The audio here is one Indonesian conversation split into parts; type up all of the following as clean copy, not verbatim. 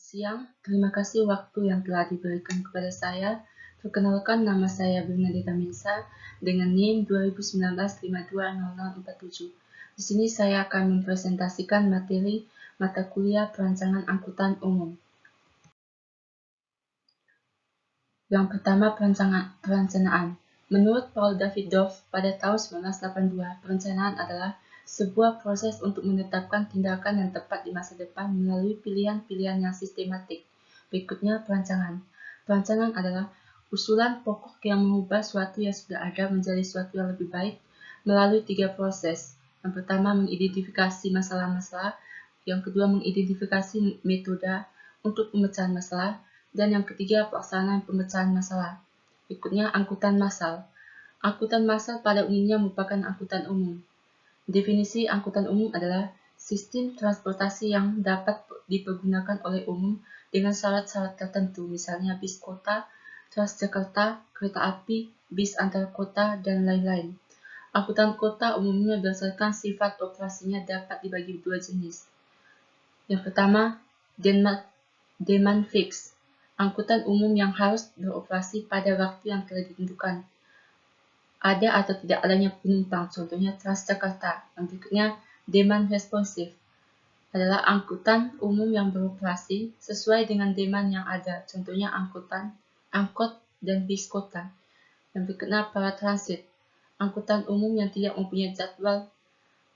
siang, terima kasih waktu yang telah diberikan kepada saya. Perkenalkan, nama saya Bernadetta Mensa dengan NIM 2019-520047. Di sini saya akan mempresentasikan materi mata kuliah perancangan angkutan umum. Yang pertama, perencanaan. Menurut Paul Davidoff, pada tahun 1982, perencanaan adalah sebuah proses untuk menetapkan tindakan yang tepat di masa depan melalui pilihan-pilihan yang sistematik. Berikutnya, perancangan. Perancangan adalah usulan pokok yang mengubah suatu yang sudah ada menjadi suatu yang lebih baik melalui 3 proses. Yang pertama, mengidentifikasi masalah-masalah. Yang kedua, mengidentifikasi metode untuk pemecahan masalah. Dan yang ketiga, pelaksanaan pemecahan masalah. Berikutnya, angkutan massal. Angkutan massal pada umumnya merupakan angkutan umum. Definisi angkutan umum adalah sistem transportasi yang dapat dipergunakan oleh umum dengan syarat-syarat tertentu, misalnya bis kota, Transjakarta, kereta api, bis antar kota, dan lain-lain. Angkutan kota umumnya berdasarkan sifat operasinya dapat dibagi dua jenis. Yang pertama, demand fix. Angkutan umum yang harus beroperasi pada waktu yang telah ditentukan. Ada atau tidak adanya penumpang, contohnya Transjakarta. Yang berikutnya, demand responsive adalah angkutan umum yang beroperasi sesuai dengan demand yang ada, contohnya angkot, dan bis kota. Yang berikutnya, paratransit, angkutan umum yang tidak mempunyai jadwal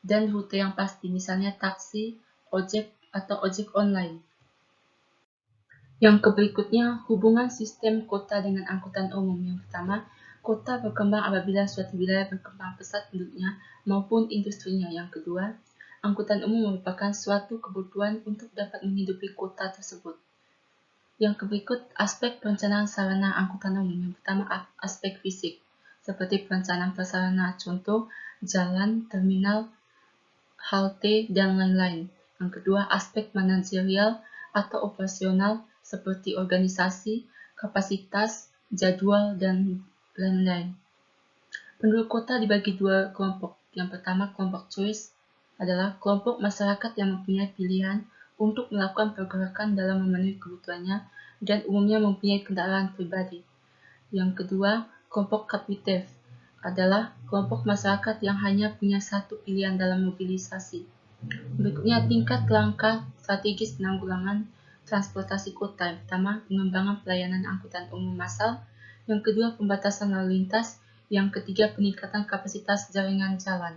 dan rute yang pasti, misalnya taksi, ojek, atau ojek online. Yang berikutnya, hubungan sistem kota dengan angkutan umum. Yang pertama, kota berkembang apabila suatu wilayah berkembang pesat penduduknya maupun industrinya. Yang kedua, angkutan umum merupakan suatu kebutuhan untuk dapat menghidupi kota tersebut. Yang berikut, aspek perencanaan sarana angkutan umum. Yang pertama, aspek fisik, seperti perencanaan prasarana, contoh jalan, terminal, halte, dan lain-lain. Yang kedua, aspek manajerial atau operasional, seperti organisasi, kapasitas, jadwal, dan lain-lain. Penduduk kota dibagi dua kelompok. Yang pertama, kelompok choice adalah kelompok masyarakat yang mempunyai pilihan untuk melakukan pergerakan dalam memenuhi kebutuhannya dan umumnya mempunyai kendaraan pribadi. Yang kedua, kelompok captive adalah kelompok masyarakat yang hanya punya satu pilihan dalam mobilisasi. Berikutnya, tingkat langkah strategis penanggulangan transportasi kota. Yang pertama, pengembangan pelayanan angkutan umum massal. Yang kedua, pembatasan lalu lintas. Yang ketiga, peningkatan kapasitas jaringan jalan.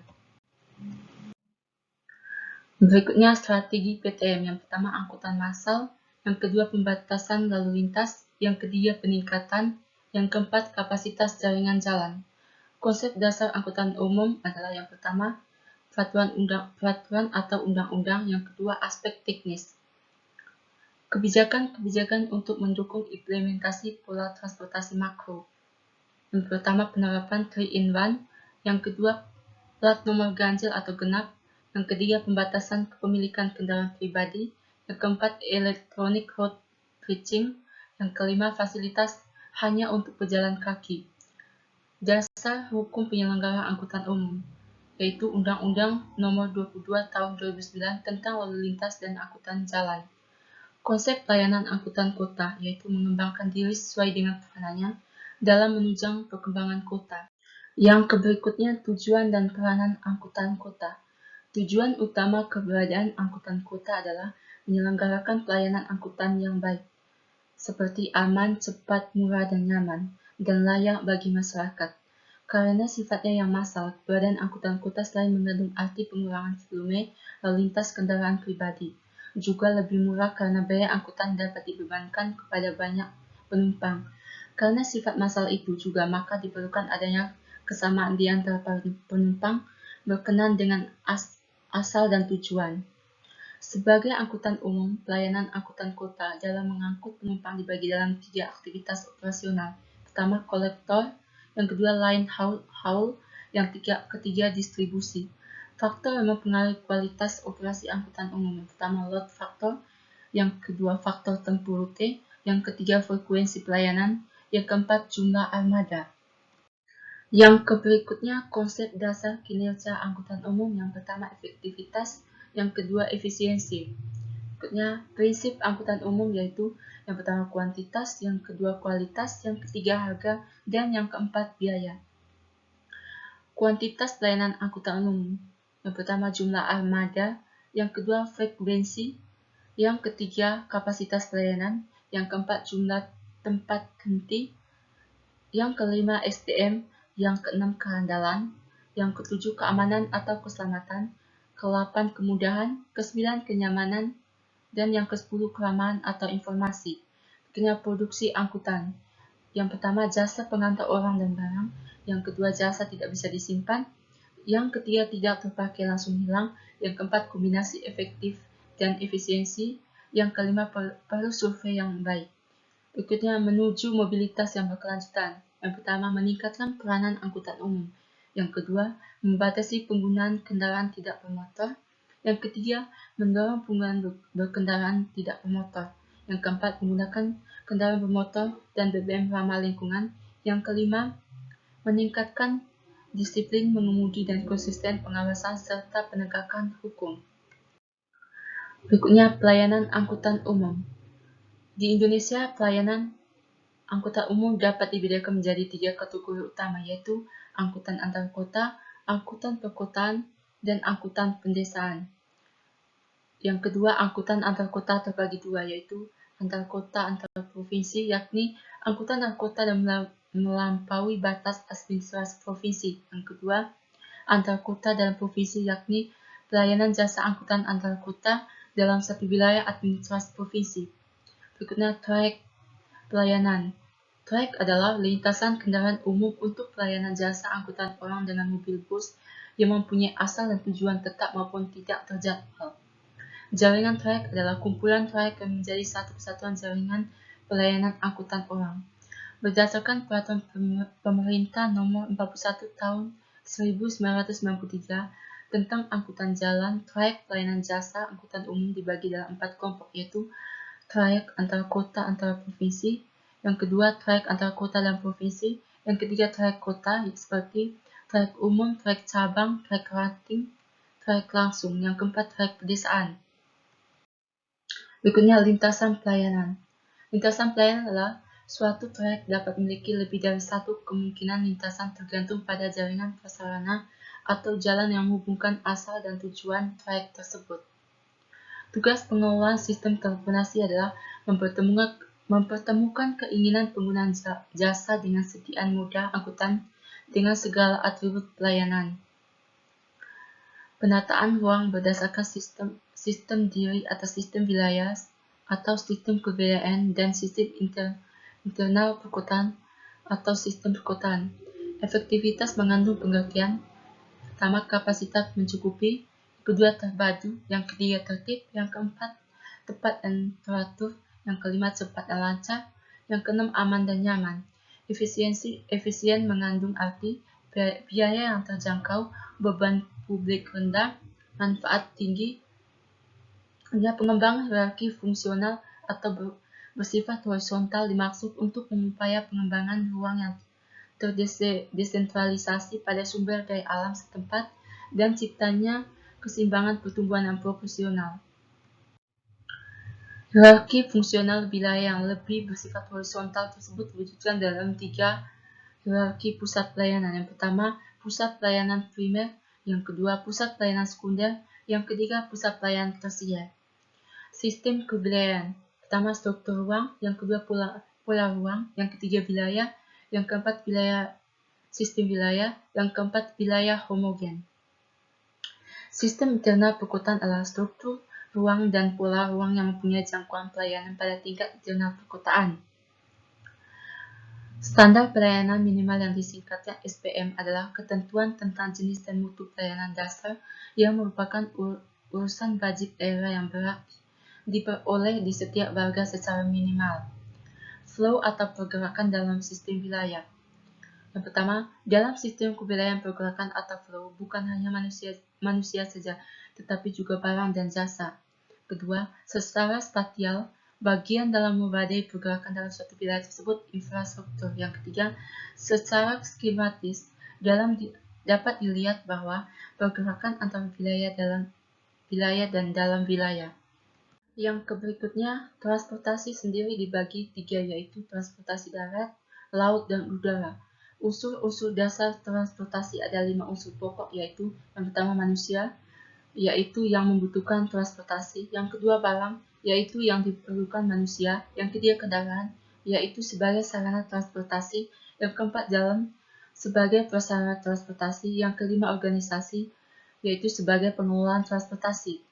Berikutnya, strategi PTM. Yang pertama, angkutan massal. Yang kedua, pembatasan lalu lintas. Yang ketiga, peningkatan. Yang keempat, kapasitas jaringan jalan. Konsep dasar angkutan umum adalah yang pertama, peraturan atau undang-undang. Yang kedua, aspek teknis. Kebijakan-kebijakan untuk mendukung implementasi pola transportasi makro. Yang pertama, penerapan 3-in-1. Yang kedua, plat nomor ganjil atau genap. Yang ketiga, pembatasan kepemilikan kendaraan pribadi. Yang keempat, electronic road switching. Yang kelima, fasilitas hanya untuk pejalan kaki. Dasar hukum penyelenggaraan angkutan umum, yaitu Undang-Undang Nomor 22 Tahun 2009 tentang lalu lintas dan angkutan jalan. Konsep pelayanan angkutan kota, yaitu mengembangkan diri sesuai dengan peranannya dalam menunjang perkembangan kota. Yang berikutnya, tujuan dan peranan angkutan kota. Tujuan utama keberadaan angkutan kota adalah menyelenggarakan pelayanan angkutan yang baik, seperti aman, cepat, murah, dan nyaman, dan layak bagi masyarakat. Karena sifatnya yang massal, keberadaan angkutan kota selain mengandung arti pengurangan volume lalu lintas kendaraan pribadi, juga lebih murah karena biaya angkutan dapat dibebankan kepada banyak penumpang. Karena sifat massal itu juga, maka diperlukan adanya kesamaan di antara penumpang berkenan dengan asal dan tujuan. Sebagai angkutan umum, pelayanan angkutan kota dalam mengangkut penumpang dibagi dalam 3 aktivitas operasional. Pertama, kolektor. Yang kedua, line haul. Yang ketiga, distribusi. Faktor yang mempengaruhi kualitas operasi angkutan umum. Yang pertama, load factor. Yang kedua, faktor tempuh rute. Yang ketiga, frekuensi pelayanan. Yang keempat, jumlah armada. Yang berikutnya, konsep dasar kinerja angkutan umum. Yang pertama, efektivitas. Yang kedua, efisiensi. Berikutnya, prinsip angkutan umum yaitu yang pertama kuantitas, yang kedua kualitas, yang ketiga harga, dan yang keempat biaya. Kuantitas pelayanan angkutan umum. Yang pertama jumlah armada, yang kedua frekuensi, yang ketiga kapasitas pelayanan, yang keempat jumlah tempat henti, yang kelima SDM, yang keenam kehandalan, yang ketujuh keamanan atau keselamatan, ke-8 kemudahan, ke-9 kenyamanan, dan yang ke-10 keramahan atau informasi. Berikutnya produksi angkutan. Yang pertama jasa pengantar orang dan barang, yang kedua jasa tidak bisa disimpan, yang ketiga tidak terpakai langsung hilang, yang keempat kombinasi efektif dan efisiensi, yang kelima perlu survei yang baik. Berikutnya menuju mobilitas yang berkelanjutan. Yang pertama meningkatkan peranan angkutan umum. Yang kedua membatasi penggunaan kendaraan tidak bermotor. Yang ketiga mendorong penggunaan berkendaraan tidak bermotor. Yang keempat menggunakan kendaraan bermotor dan BBM ramah lingkungan. Yang kelima meningkatkan disiplin mengemudi dan konsisten pengawasan serta penegakan hukum. Berikutnya pelayanan angkutan umum. Di Indonesia, pelayanan angkutan umum dapat dibedakan menjadi 3 kategori utama, yaitu angkutan antar kota, angkutan perkotaan, dan angkutan pedesaan. Yang kedua, angkutan antar kota terbagi dua, yaitu antar kota antar provinsi, yakni angkutan antar kota dan melampaui batas administrasi provinsi. Yang kedua, antar kota dalam provinsi, yakni pelayanan jasa angkutan antar kota dalam satu wilayah administrasi provinsi. Berikutnya, trayek pelayanan. Trayek adalah lintasan kendaraan umum untuk pelayanan jasa angkutan orang dengan mobil bus yang mempunyai asal dan tujuan tetap maupun tidak terjadwal. Jaringan trayek adalah kumpulan trayek yang menjadi satu kesatuan jaringan pelayanan angkutan orang. Berdasarkan Peraturan Pemerintah Nomor 41 Tahun 1993 tentang angkutan jalan, trayek pelayanan jasa angkutan umum dibagi dalam 4 kelompok, yaitu trayek antar kota antar provinsi, yang kedua trayek antar kota dan provinsi, yang ketiga trayek kota seperti trayek umum, trayek cabang, trayek rating, trayek langsung, yang keempat trayek pedesaan. Berikutnya lintasan pelayanan. Lintasan pelayanan adalah suatu trayek dapat memiliki lebih dari satu kemungkinan lintasan tergantung pada jaringan prasarana atau jalan yang menghubungkan asal dan tujuan trayek tersebut. Tugas pengelolaan sistem transportasi adalah mempertemukan keinginan penggunaan jasa dengan sediaan moda angkutan dengan segala atribut pelayanan. Penataan ruang berdasarkan sistem diri atas sistem wilayah atau sistem kewilayahan dan sistem internal perkotaan atau sistem perkotaan. Efektivitas mengandung pengertian pertama kapasitas mencukupi, kedua terpadu, yang ketiga tertib, yang keempat tepat dan teratur, yang kelima cepat dan lancar, yang keenam aman dan nyaman. Efisien mengandung arti biaya yang terjangkau, beban publik rendah, manfaat tinggi. Pengembangan hierarki fungsional atau bersifat horizontal dimaksud untuk mengupaya pengembangan ruang yang terdesentralisasi pada sumber daya alam setempat dan ciptanya keseimbangan pertumbuhan yang proporsional. Hierarki fungsional wilayah yang lebih bersifat horizontal tersebut diwujudkan dalam 3 hierarki pusat pelayanan. Yang pertama, pusat pelayanan primer, yang kedua, pusat pelayanan sekunder, yang ketiga, pusat pelayanan tersier. Sistem kewilayahan. Pertama, struktur ruang, yang kedua, pola ruang, yang ketiga, wilayah, yang keempat, sistem wilayah, yang keempat, wilayah homogen. Sistem internal perkotaan adalah struktur ruang dan pola ruang yang mempunyai jangkauan pelayanan pada tingkat internal perkotaan. Standar pelayanan minimal yang disingkatkan SPM adalah ketentuan tentang jenis dan mutu pelayanan dasar yang merupakan urusan wajib daerah yang berhak diperoleh di setiap warga secara minimal. Flow atau pergerakan dalam sistem wilayah. Yang pertama, dalam sistem kewilayahan pergerakan atau flow bukan hanya manusia saja, tetapi juga barang dan jasa. Kedua, secara spatial, bagian dalam mewadai pergerakan dalam suatu wilayah tersebut infrastruktur. Yang ketiga, secara skematis, dapat dilihat bahwa pergerakan antar wilayah dan dalam wilayah. Yang berikutnya, transportasi sendiri dibagi 3, yaitu transportasi darat, laut, dan udara. Unsur-unsur dasar transportasi ada 5 unsur pokok, yaitu yang pertama manusia, yaitu yang membutuhkan transportasi. Yang kedua barang, yaitu yang diperlukan manusia. Yang ketiga kendaraan, yaitu sebagai sarana transportasi. Yang keempat jalan sebagai prasarana transportasi. Yang kelima organisasi, yaitu sebagai pengelolaan transportasi.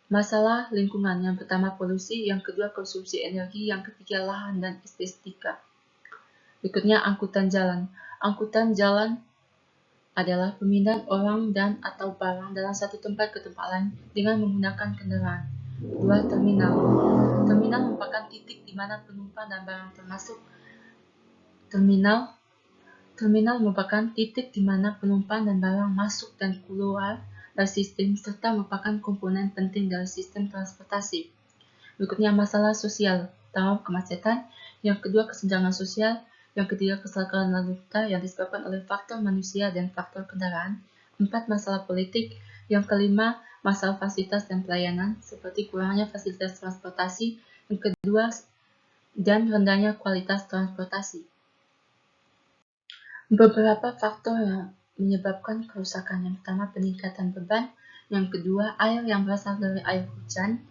Masalah lingkungan, yang pertama polusi, yang kedua konsumsi energi, yang ketiga lahan dan estetika. Berikutnya angkutan jalan. Angkutan jalan adalah pemindahan orang dan atau barang dalam satu tempat ke tempat lain dengan menggunakan kendaraan. Dua, terminal. Terminal merupakan titik di mana penumpang dan barang termasuk Terminal merupakan titik di mana penumpang dan barang masuk dan keluar dari sistem serta merupakan komponen penting dari sistem transportasi. Berikutnya masalah sosial, pertama kemacetan, yang kedua kesenjangan sosial, yang ketiga kecelakaan lalu lintas yang disebabkan oleh faktor manusia dan faktor kendaraan, empat masalah politik, yang kelima masalah fasilitas dan pelayanan seperti kurangnya fasilitas transportasi, yang kedua dan rendahnya kualitas transportasi. Beberapa faktor yang menyebabkan kerusakan, yang pertama peningkatan beban, yang kedua air yang berasal dari air hujan,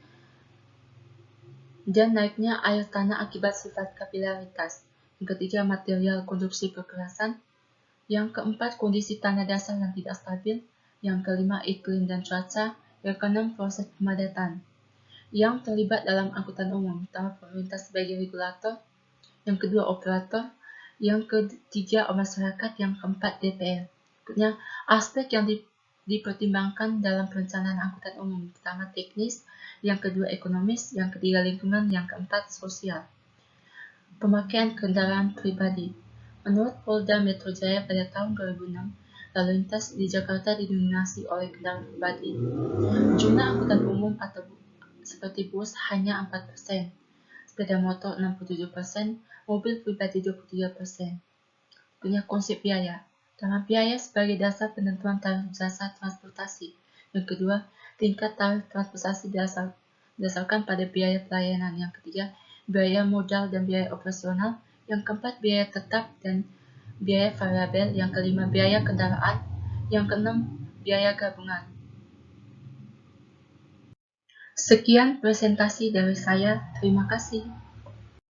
dan naiknya air tanah akibat sifat kapilaritas. Yang ketiga material konstruksi kekerasan, yang keempat kondisi tanah dasar yang tidak stabil, yang kelima iklim dan cuaca, yang keenam proses pemadatan. Yang terlibat dalam angkutan umum, pertama pemerintah sebagai regulator, yang kedua operator, yang ketiga masyarakat, yang keempat DPR. Berikutnya, aspek yang dipertimbangkan dalam perencanaan angkutan umum, pertama teknis, yang kedua ekonomis, yang ketiga lingkungan, yang keempat sosial. Pemakaian kendaraan pribadi. Menurut Polda Metro Jaya pada tahun 2006, lalu lintas di Jakarta didominasi oleh kendaraan pribadi. Jumlah angkutan umum atau seperti bus hanya 4%, sepeda motor 67%, mobil pribadi 23%. Punya konsep biaya. Pertama, biaya sebagai dasar penentuan tarif jasa transportasi. Yang kedua, tingkat tarif transportasi berdasarkan pada biaya pelayanan. Yang ketiga, biaya modal dan biaya operasional. Yang keempat, biaya tetap dan biaya variabel. Yang kelima, biaya kendaraan. Yang keenam, biaya gabungan. Sekian presentasi dari saya. Terima kasih.